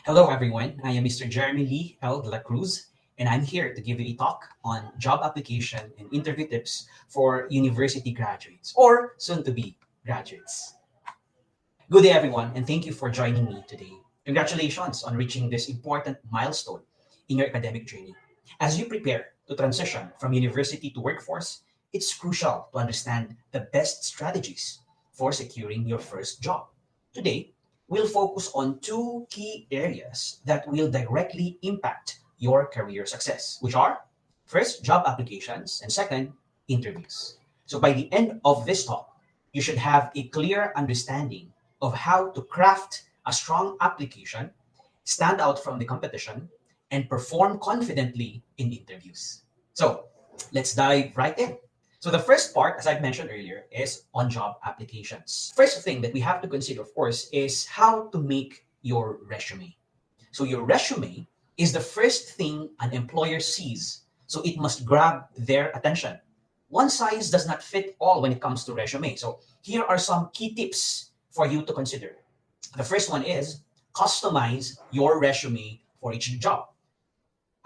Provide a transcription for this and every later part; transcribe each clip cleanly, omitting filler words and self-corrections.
Hello, everyone. I am Mr. Jeremy Lee L. De La Cruz, and I'm here to give you a talk on job application and interview tips for university graduates or soon to be graduates. Good day, everyone, and thank you for joining me today. Congratulations on reaching this important milestone in your academic journey. As you prepare to transition from university to workforce, it's crucial to understand the best strategies for securing your first job. Today, we'll focus on two key areas that will directly impact your career success, which are first, job applications, and second, interviews. So by the end of this talk, you should have a clear understanding of how to craft a strong application, stand out from the competition, and perform confidently in interviews. So let's dive right in. So the first part, as I've mentioned earlier, is on-job applications. First thing that we have to consider, of course, is how to make your resume. So your resume is the first thing an employer sees, so it must grab their attention. One size does not fit all when it comes to resume. So here are some key tips for you to consider. The first one is customize your resume for each job.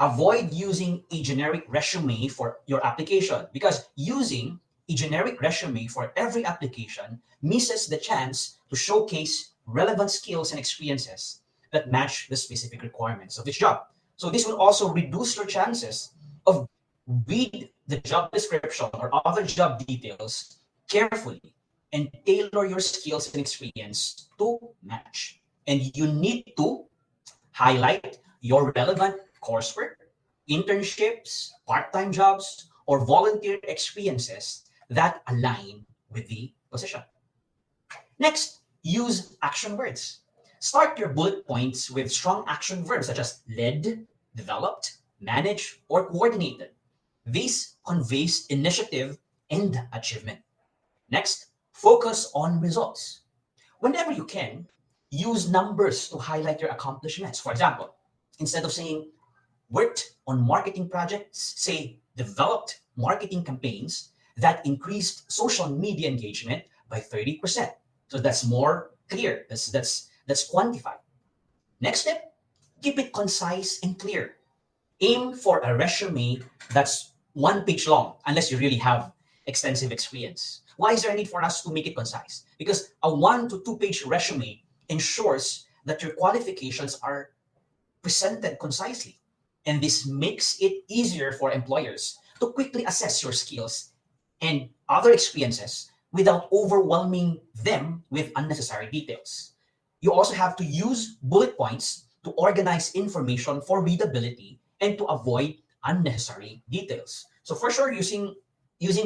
Avoid using a generic resume for your application because using a generic resume for every application misses the chance to showcase relevant skills and experiences that match the specific requirements of each job. So this will also reduce your chances of read the job description or other job details carefully and tailor your skills and experience to match. And you need to highlight your relevant coursework, internships, part-time jobs, or volunteer experiences that align with the position. Next, use action words. Start your bullet points with strong action verbs such as led, developed, managed, or coordinated. This conveys initiative and achievement. Next, focus on results. Whenever you can, use numbers to highlight your accomplishments. For example, instead of saying worked on marketing projects, say developed marketing campaigns that increased social media engagement by 30%. So that's more clear. That's quantified. Next step, keep it concise and clear. Aim for a resume that's 1 page long, unless you really have extensive experience. Why is there a need for us to make it concise? Because a 1 to 2 page resume ensures that your qualifications are presented concisely. And this makes it easier for employers to quickly assess your skills and other experiences without overwhelming them with unnecessary details. You also have to use bullet points to organize information for readability and to avoid unnecessary details. So for sure, using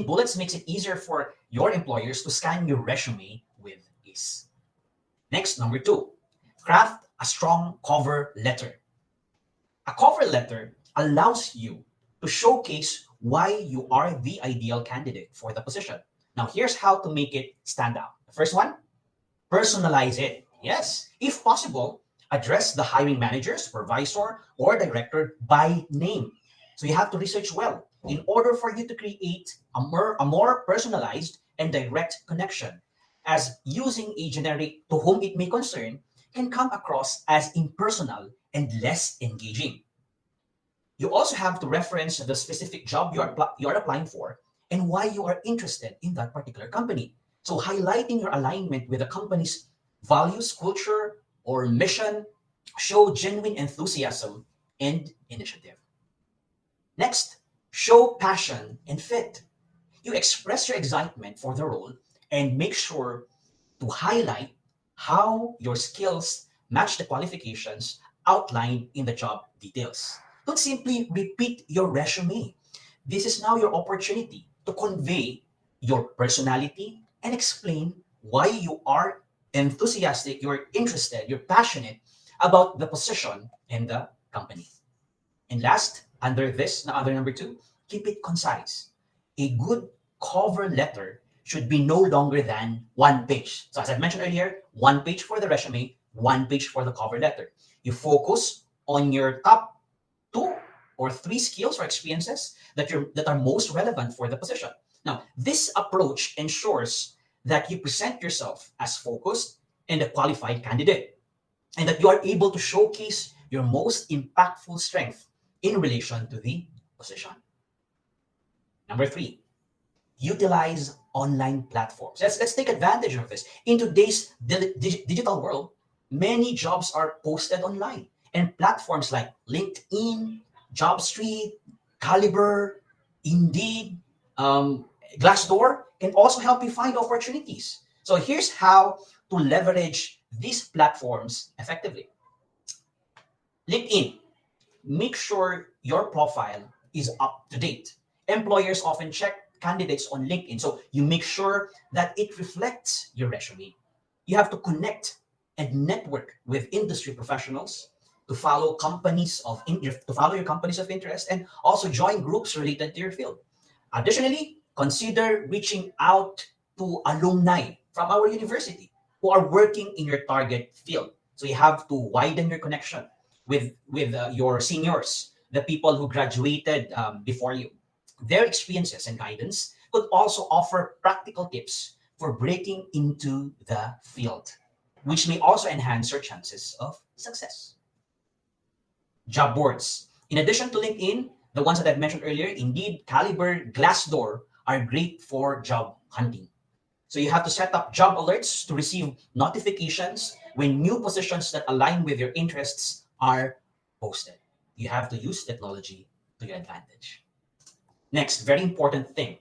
bullets makes it easier for your employers to scan your resume with ease. Next, number two, craft a strong cover letter. A cover letter allows you to showcase why you are the ideal candidate for the position. Now, here's how to make it stand out. The first one, personalize it. Yes, if possible, address the hiring manager, supervisor, or director by name. So you have to research well in order for you to create a more personalized and direct connection, as using a generic to whom it may concern can come across as impersonal and less engaging. You also have to reference the specific job you are applying for and why you are interested in that particular company. So highlighting your alignment with the company's values, culture, or mission show genuine enthusiasm and initiative. Next, show passion and fit. You express your excitement for the role and make sure to highlight how your skills match the qualifications outlined in the job details. Don't simply repeat your resume. This is now your opportunity to convey your personality and explain why you are enthusiastic, you're interested, you're passionate about the position and the company. And last, under number two, keep it concise. A good cover letter should be no longer than 1 page. So as I mentioned earlier, 1 page for the resume, 1 page for the cover letter. You focus on your top 2 or 3 skills or experiences that are most relevant for the position. Now, this approach ensures that you present yourself as focused and a qualified candidate. and that you are able to showcase your most impactful strength in relation to the position. Number three, utilize online platforms. Let's take advantage of this. In today's digital world, many jobs are posted online, and platforms like LinkedIn, JobStreet, Caliber, Indeed, Glassdoor can also help you find opportunities. So here's how to leverage these platforms effectively. LinkedIn, make sure your profile is up to date. Employers often check candidates on LinkedIn, so you make sure that it reflects your resume. You have to connect and network with industry professionals to follow to follow your companies of interest, and also join groups related to your field. Additionally, consider reaching out to alumni from our university who are working in your target field. So you have to widen your connection with your seniors, the people who graduated before you. Their experiences and guidance could also offer practical tips for breaking into the field, which may also enhance your chances of success. Job boards. In addition to LinkedIn, the ones that I've mentioned earlier, Indeed, Caliber, Glassdoor are great for job hunting. So you have to set up job alerts to receive notifications when new positions that align with your interests are posted. You have to use technology to your advantage. Next, very important thing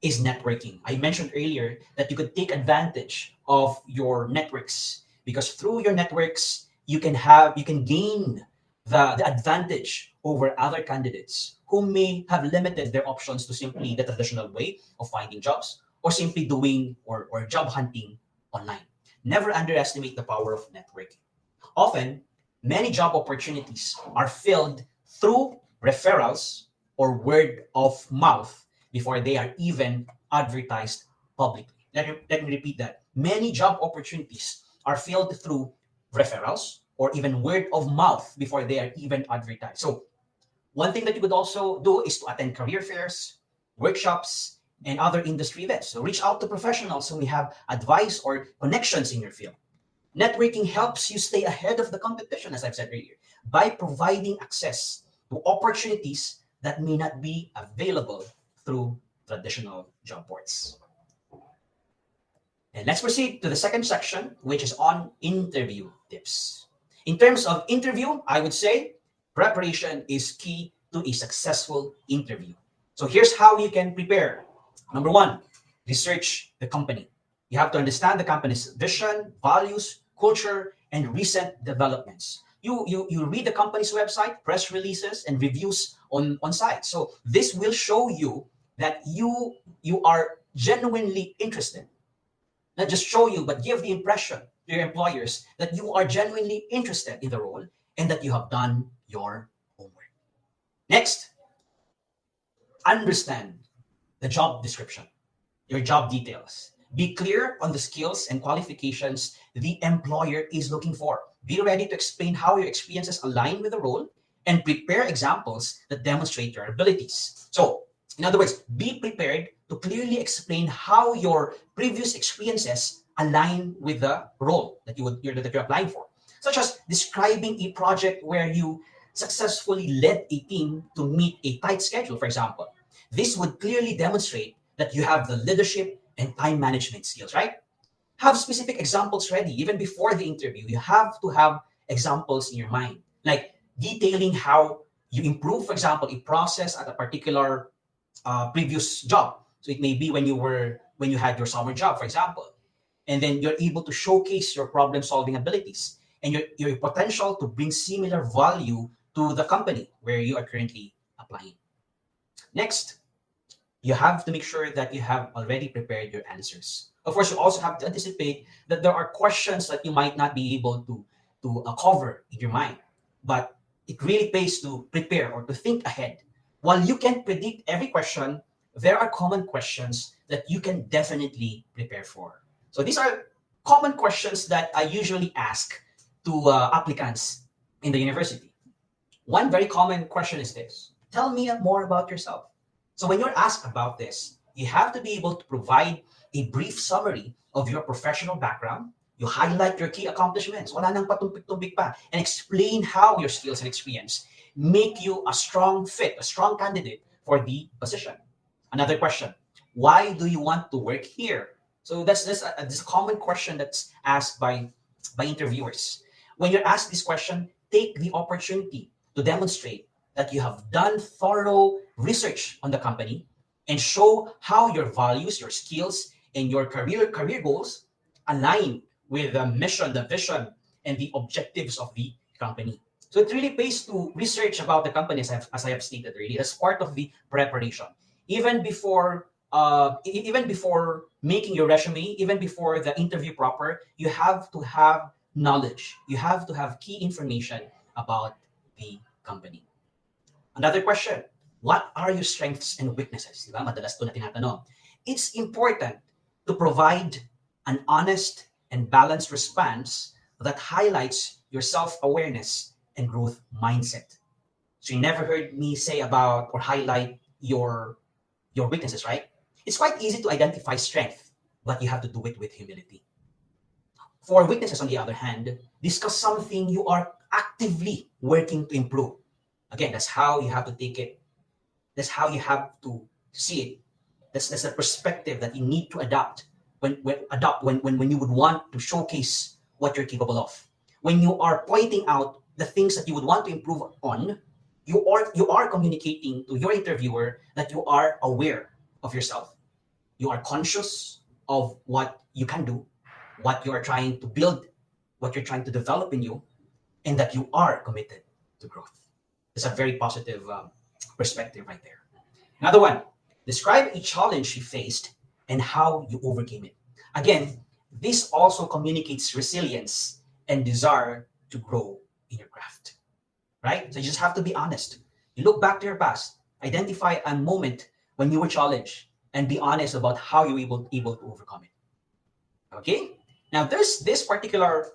is networking. I mentioned earlier that you could take advantage of your networks, because through your networks you can gain the advantage over other candidates who may have limited their options to simply the traditional way of finding jobs, or simply doing or job hunting online. Never underestimate the power of networking. Often, many job opportunities are filled through referrals or word of mouth before they are even advertised publicly. Let me repeat that. Many job opportunities are filled through referrals or even word of mouth before they are even advertised. So, one thing that you could also do is to attend career fairs, workshops, and other industry events. So, reach out to professionals who may have advice or connections in your field. Networking helps you stay ahead of the competition, as I've said earlier, by providing access to opportunities that may not be available through traditional job boards. And let's proceed to the second section, which is on interview tips. In terms of interview, I would say preparation is key to a successful interview. So here's how you can prepare. Number one, research the company. You have to understand the company's vision, values, culture, and recent developments. You read the company's website, press releases, and reviews on site. So this will show you that you are genuinely interested. Not just show you, but give the impression to your employers that you are genuinely interested in the role and that you have done your homework. Next, understand the job description, your job details. Be clear on the skills and qualifications the employer is looking for. Be ready to explain how your experiences align with the role, and prepare examples that demonstrate your abilities. So, in other words, be prepared to clearly explain how your previous experiences align with the role that you're applying for, such as describing a project where you successfully led a team to meet a tight schedule, for example. This would clearly demonstrate that you have the leadership and time management skills, right? Have specific examples ready even before the interview. You have to have examples in your mind, like detailing how you improve, for example, a process at a particular previous job. So it may be when you had your summer job, for example, and then you're able to showcase your problem solving abilities and your potential to bring similar value to the company where you are currently applying. Next, you have to make sure that you have already prepared your answers. Of course, you also have to anticipate that there are questions that you might not be able to cover in your mind, but it really pays to prepare or to think ahead. While you can predict every question, there are common questions that you can definitely prepare for. So these are common questions that I usually ask to applicants in the university. One very common question is this: tell me more about yourself. So when you're asked about this, you have to be able to provide a brief summary of your professional background, You highlight your key accomplishments. Wala nang patumpik-tumpik pa. And explain how your skills and experience make you a strong fit, a strong candidate for the position. Another question, why do you want to work here? So that's this common question that's asked by interviewers. When you're asked this question, take the opportunity to demonstrate that you have done thorough research on the company and show how your values, your skills, and your career goals align with the mission, the vision, and the objectives of the company. So it really pays to research about the company, as I have stated really. That's part of the preparation. Even before even before making your resume, even before the interview proper, you have to have knowledge. You have to have key information about the company. Another question, what are your strengths and weaknesses? Diba? Madalas ito na tinatanong. It's important to provide an honest and balanced response that highlights your self-awareness and growth mindset. So you never heard me say about or highlight your weaknesses, right? It's quite easy to identify strength, but you have to do it with humility. For weaknesses, on the other hand, discuss something you are actively working to improve. Again, that's how you have to take it. That's how you have to see it. That's the perspective that you need to adopt when you would want to showcase what you're capable of. When you are pointing out the things that you would want to improve on, you are communicating to your interviewer that you are aware of yourself. You are conscious of what you can do, what you are trying to build, what you're trying to develop in you, and that you are committed to growth. It's a very positive perspective right there. Another one, describe a challenge you faced and how you overcame it. Again, this also communicates resilience and desire to grow in your craft, right? So you just have to be honest. You look back to your past, identify a moment when you were challenged, and be honest about how you were able to overcome it. Okay? Now, there's this particular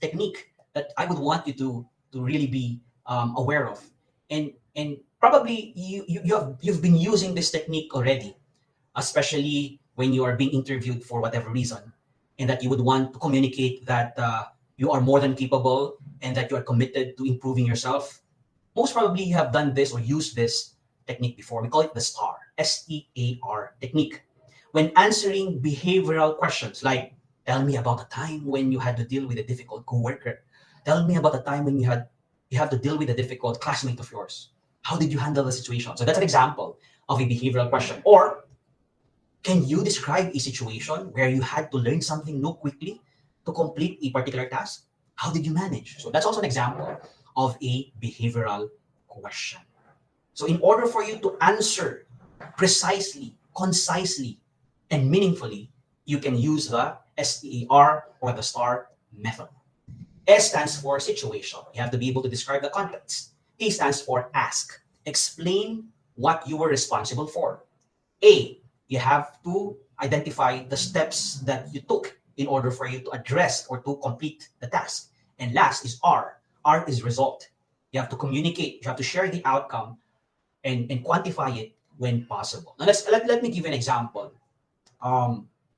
technique that I would want you to really be aware of, and probably you've been using this technique already, especially when you are being interviewed for whatever reason, and that you would want to communicate that you are more than capable and that you are committed to improving yourself. Most probably you have done this or used this technique before. We call it the STAR, SEAR technique. When answering behavioral questions like, tell me about a time when you had to deal with a difficult coworker. Tell me about a time when you have to deal with a difficult classmate of yours. How did you handle the situation? So that's an example of a behavioral question. Or can you describe a situation where you had to learn something new quickly to complete a particular task? How did you manage? So that's also an example of a behavioral question. So in order for you to answer precisely, concisely, and meaningfully, you can use the STAR or the STAR method. S stands for situation. You have to be able to describe the context. T stands for ask. Explain what you were responsible for. A, you have to identify the steps that you took in order for you to address or to complete the task. And last is R. R is result. You have to communicate. You have to share the outcome and quantify it when possible. Now let me give you an example.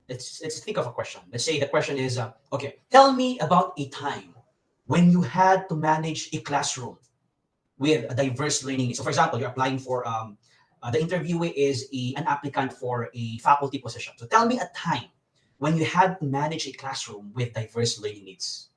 Let's think of a question. Let's say the question is, okay, tell me about a time when you had to manage a classroom with a diverse learning needs. So for example, you're applying for, the interviewee is an applicant for a faculty position. So tell me a time when you had to manage a classroom with diverse learning needs.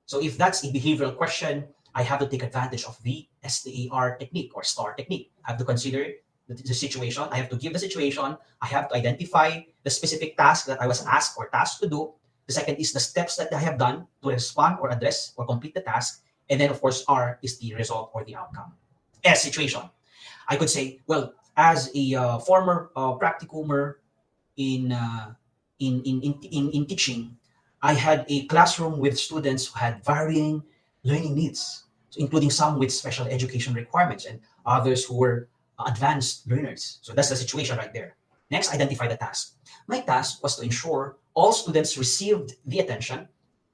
So if that's a behavioral question, I have to take advantage of the STAR technique or STAR technique. I have to consider the situation. I have to give the situation. I have to identify the specific task that I was asked or tasked to do. The second is the steps that I have done to respond or address or complete the task. And then, of course, R is the result or the outcome. S, situation. I could say, well, as a former practicumer in, in teaching, I had a classroom with students who had varying learning needs, so including some with special education requirements and others who were advanced learners. So that's the situation right there. Next, identify the task. My task was to ensure all students received the attention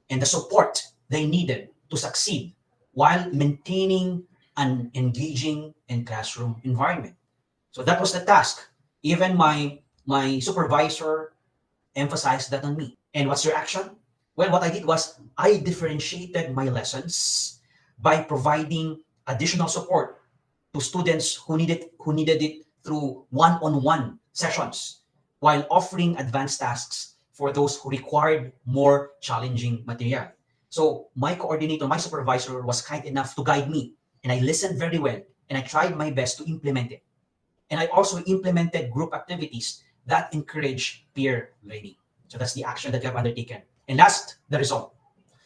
and the support they needed to succeed while maintaining an engaging and classroom environment. So that was the task. Even my supervisor emphasized that on me. And what's your action? Well, what I did was I differentiated my lessons by providing additional support to students who needed it through one-on-one sessions, while offering advanced tasks for those who required more challenging material. So my coordinator, my supervisor was kind enough to guide me, and I listened very well, and I tried my best to implement it. And I also implemented group activities that encourage peer learning. So that's the action that you have undertaken. And last, the result.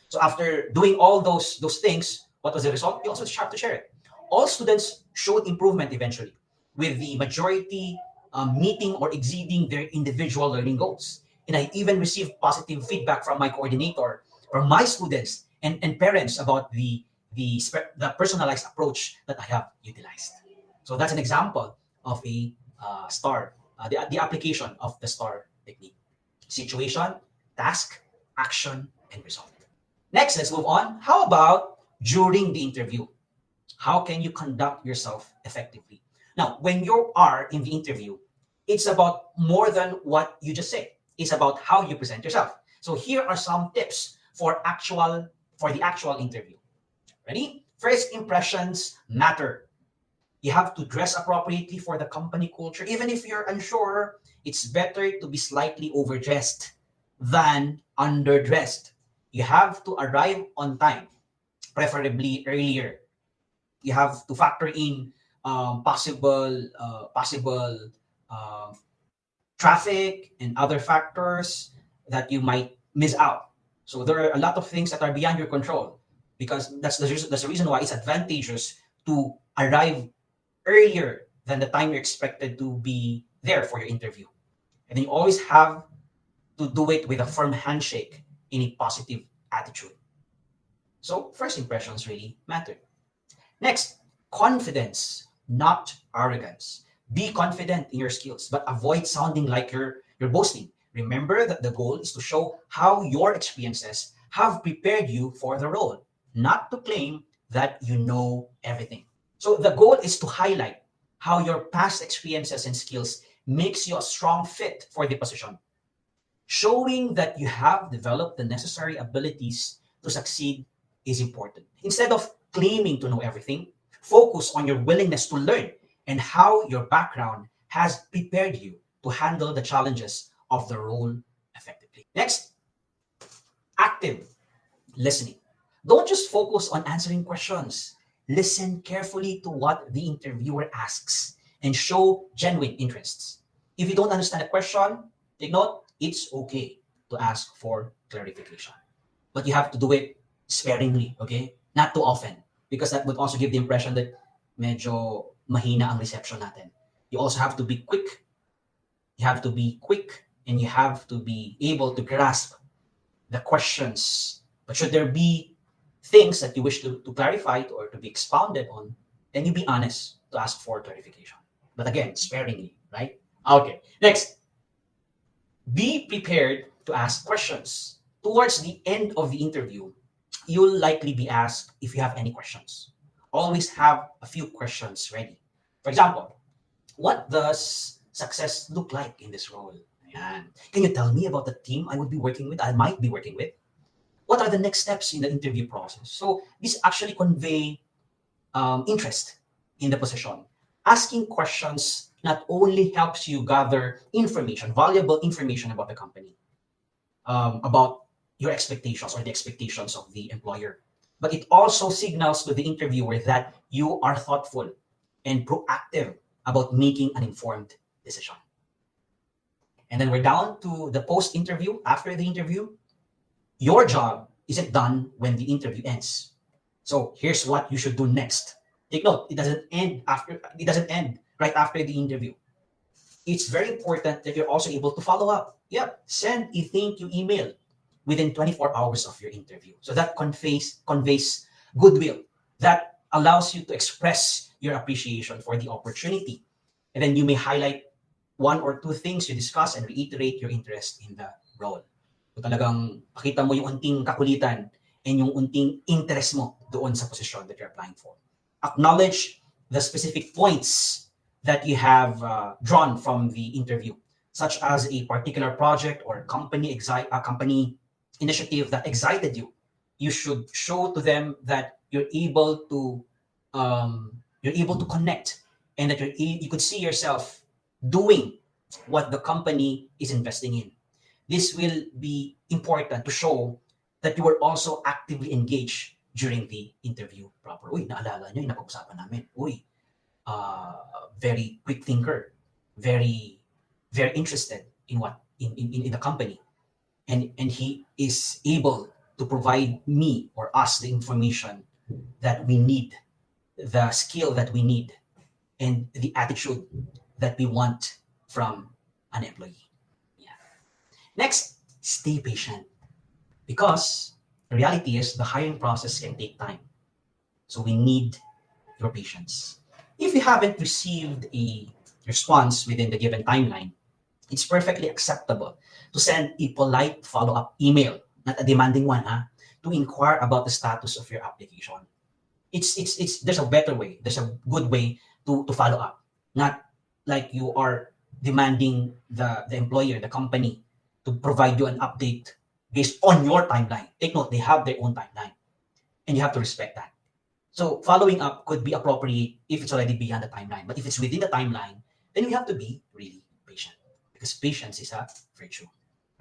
So after doing all those things, what was the result? We also have to share it. All students showed improvement eventually, with the majority meeting or exceeding their individual learning goals. And I even received positive feedback from my coordinator, from my students and parents about the personalized approach that I have utilized. So that's an example of a STAR, the application of the STAR technique: situation, task, action, and result. Next, let's move on. How about during the interview? How can you conduct yourself effectively? Now, when you are in the interview, it's about more than what you just say. It's about how you present yourself. So here are some tips for the actual interview. Ready? First impressions matter. You have to dress appropriately for the company culture. Even if you're unsure, it's better to be slightly overdressed than underdressed. You have to arrive on time, preferably earlier. You have to factor in possible uh, traffic and other factors that you might miss out. So there are a lot of things that are beyond your control, because that's the reason why it's advantageous to arrive earlier than the time you're expected to be there for your interview. And then you always have to do it with a firm handshake in a positive attitude. So first impressions really matter. Next, confidence, not arrogance. Be confident in your skills, but avoid sounding like you're boasting. Remember that the goal is to show how your experiences have prepared you for the role, not to claim that you know everything. So the goal is to highlight how your past experiences and skills makes you a strong fit for the position. Showing that you have developed the necessary abilities to succeed is important. Instead of claiming to know everything, focus on your willingness to learn and how your background has prepared you to handle the challenges of the role effectively. Next, active listening. Don't just focus on answering questions. Listen carefully to what the interviewer asks and show genuine interests. If you don't understand a question, take note, it's okay to ask for clarification. But you have to do it sparingly, okay? Not too often, because that would also give the impression that medyo mahina ang reception natin. You also have to be quick. You have to be quick, and you have to be able to grasp the questions. But should there be things that you wish to clarify or to be expounded on, then you be honest to ask for clarification. But again, sparingly, right? Okay. Next, be prepared to ask questions. Towards the end of the interview, you'll likely be asked if you have any questions. Always have a few questions ready. For example, what does success look like in this role? Ayan. Can you tell me about the team I might be working with? What are the next steps in the interview process? So this actually convey interest in the position. Asking questions not only helps you gather information, valuable information about the company, about your expectations or the expectations of the employer, but it also signals to the interviewer that you are thoughtful and proactive about making an informed decision. And then we're down to the post interview. After the interview, your job isn't done when the interview ends. So here's what you should do next. Take note, it doesn't end right after the interview. It's very important that you're also able to follow up. Yep, send a thank you email within 24 hours of your interview. So that conveys goodwill. That allows you to express your appreciation for the opportunity. And then you may highlight one or two things you discuss and reiterate your interest in the role. So talagang pakita mo yung unting kakulitan and yung unting interest mo doon sa posisyon that you're applying for. Acknowledge the specific points that you have drawn from the interview, such as a particular project or company initiative that excited you, you should show to them that you're able to connect, and that you could see yourself doing what the company is investing in. This will be important to show that you were also actively engaged during the interview proper. Uy, naalala nyo yung napag-usapan namin. Uy, very quick thinker, very very interested in the company, and he is able to provide me or us the information that we need, the skill that we need, and the attitude that we want from an employee. Yeah. Next, stay patient, because the reality is the hiring process can take time. So we need your patience. If you haven't received a response within the given timeline, it's perfectly acceptable to send a polite follow-up email, not a demanding one, to inquire about the status of your application. It's there's a better way, there's a good way to follow up, not like you are demanding the employer, the company, to provide you an update based on your timeline. Take note, they have their own timeline, and you have to respect that. So following up could be appropriate if it's already beyond the timeline, but if it's within the timeline, then we have to be really patient, because patience is a virtue.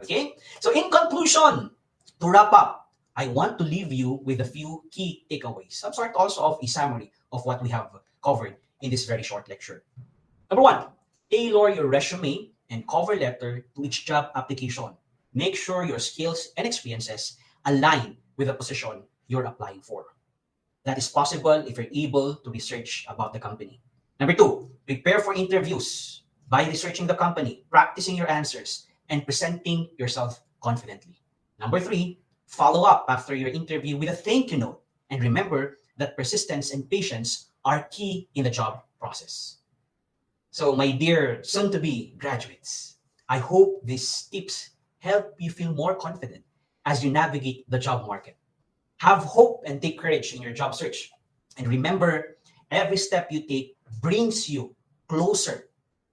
Okay? So in conclusion, to wrap up, I want to leave you with a few key takeaways, some sort also of a summary of what we have covered in this very short lecture. Number one, tailor your resume and cover letter to each job application. Make sure your skills and experiences align with the position you're applying for. That is possible if you're able to research about the company. Number two, prepare for interviews by researching the company, practicing your answers, and presenting yourself confidently. Number three, follow up after your interview with a thank you note. And remember that persistence and patience are key in the job process. So, my dear soon to be graduates, I hope these tips help you feel more confident as you navigate the job market. Have hope and take courage in your job search. And remember, every step you take brings you closer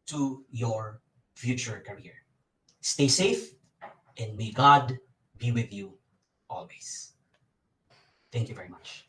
to your future career. Stay safe, and may God be with you always. Thank you very much.